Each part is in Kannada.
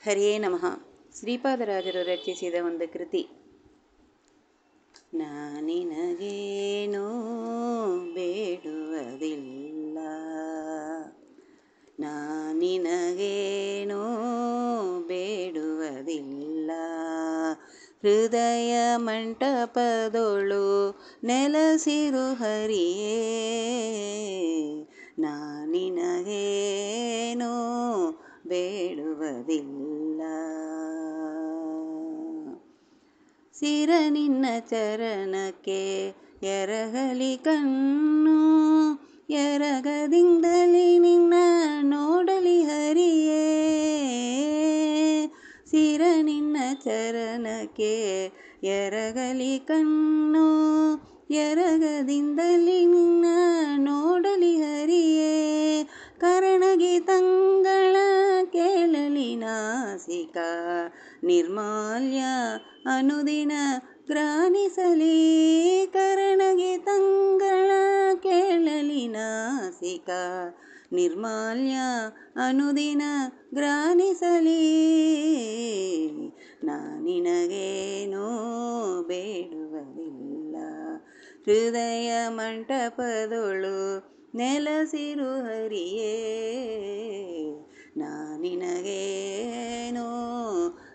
ಹರಿಯೇ ನಮಃ. ಶ್ರೀಪಾದರಾಜರು ರಚಿಸಿದ ಒಂದು ಕೃತಿ. ನಾನಿನಗೇನೂ ಬೇಡುವುದಿಲ್ಲ, ನಾನಿನಗೇನೂ ಬೇಡುವುದಿಲ್ಲ, ಹೃದಯ ಮಂಟಪದೊಳು ನೆಲೆಸಿರು ಹರಿಯೇ, ನಾನಿನಗೇನೂ ಬೇಡುವುದಿಲ್ಲ. ಸಿರ ನಿನ್ನ ಚರಣಕ್ಕೆ ಎರಗಲಿ ಕಣ್ಣು, ಎರಗದಿಂದಲಿ ನಿನ್ನ ನೋಡಲಿ ಹರಿಯೇ, ಸಿರ ನಿನ್ನ ಚರಣಕ್ಕೆ ಎರಗಲಿ ಕಣ್ಣು, ಎರಗದಿಂದಲಿ ನಿನ್ನ ನೋಡಲಿ ಹರಿಯೇ, ಕರಣಗೀತಂಗಳ ಕೇಳಲಿ ನಾಸಿಕ, ನಿರ್ಮಾಲ್ಯ ಅನುದಿನ ಗ್ರಾನಿಸಲಿ, ಕರಣಗೀತಂಗಳ ಕೇಳಲಿ ನಾಸಿಕ, ನಿರ್ಮಾಲ್ಯ ಅನುದಿನ ಗ್ರಾನಿಸಲಿ, ನಾನಿನಗೇನೂ ಬೇಡುವುದಿಲ್ಲ, ಹೃದಯ ಮಂಟಪದೊಳು ನೆಲೆಸಿರು ಹರಿಯೇ, ನಾನಿನಗೇನೂ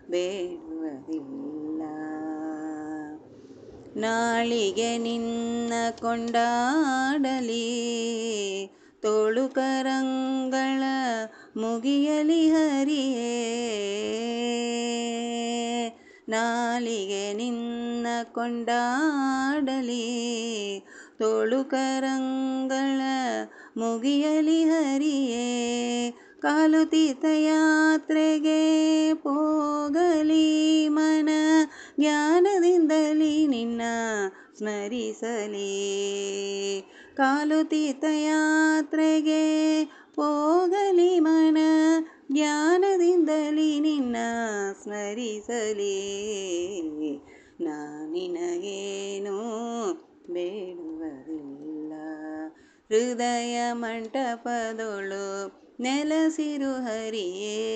ಬೇಡುವುದಿಲ್ಲ. ನಾಳಿಗೆ ನಿನ್ನ ಕೊಂಡಾಡಲಿ ತೋಳು ಕರಂಗಳ ಮುಗಿಯಲಿ ಹರಿಯೇ, ನಾಳಿಗೆ ನಿನ್ನ ಕೊಂಡಾಡಲಿ ತೋಳು ಕರಂಗಳ ಮುಗಿಯಲಿ ಹರಿಯೇ, ಕಾಲು ತೀರ್ಥಯಾತ್ರೆಗೆ ಹೋಗಲಿ ಮನ, ಜ್ಞಾನದಿಂದಲಿ ನಿನ್ನ ಸ್ಮರಿಸಲಿ, ಕಾಲು ತೀರ್ಥಯಾತ್ರೆಗೆ ಹೋಗಲಿ ಮನ, ಜ್ಞಾನದಿಂದಲಿ ನಿನ್ನ ಸ್ಮರಿಸಲಿ, ನಾನಿನಗೇನೂ ಬೇಡುವುದಿಲ್ಲ, ಹೃದಯ ಮಂಟಪದೊಳು ನೆಲೆಸಿರು ಹರಿಯೇ,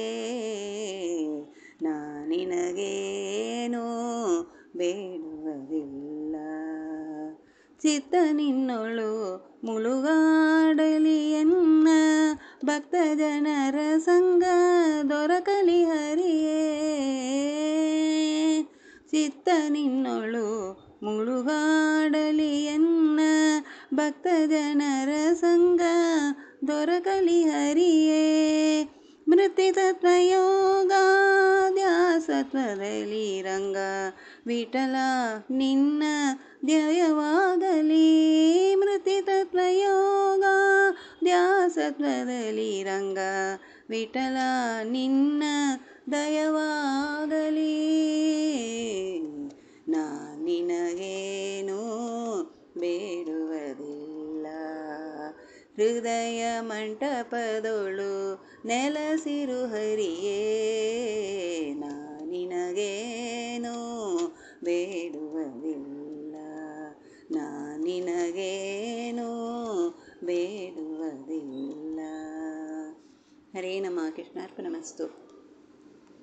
ನಾನಿನಗೇನೂ ಬೇಡುವುದಿಲ್ಲ. ಚಿತ್ತ ನಿನ್ನೊಳು ಮುಳುಗಾಡಲಿ ಎನ್ನ ಭಕ್ತ ಜನರ ಸಂಗ ದೊರಕಲಿ ಹರಿಯೇ, ಚಿತ್ತ ನಿನ್ನೊಳು ಮುಳುಗಾಡಲಿ ಎನ್ನ ಭಕ್ತ ಜನರ ಸಂಗ ದೊರಕಲಿ ಹರಿಯೇ, ಮೃತ್ಯುತತ್ವಯೋಗ ಧ್ಯಾಸತ್ವದಲ್ಲಿ ರಂಗ ವಿಠಲ ನಿನ್ನ ಧ್ಯೇಯವಾಗಲಿ, ಮೃತ್ಯುತತ್ವಯೋಗ ಧ್ಯಾಸತ್ವದಲ್ಲಿ ರಂಗ ವಿಠಲ ನಿನ್ನ ದಯವಾಗಲಿ, ನಾನಿನಗೇನೂ ಬೇಡುವುದಿಲ್ಲ, ಹೃದಯ ಮಂಟಪದೊಳು ನೆಲೆಸಿರು ಹರಿಯೇ, ನಾನಿನಗೇನೂ ಬೇಡುವುದಿಲ್ಲ, ನಾನಿನಗೇನೂ ಬೇಡುವುದಿಲ್ಲ. ಹರೇ ನಮಃ. ಕೃಷ್ಣಾರ್ಪಣಮಸ್ತು.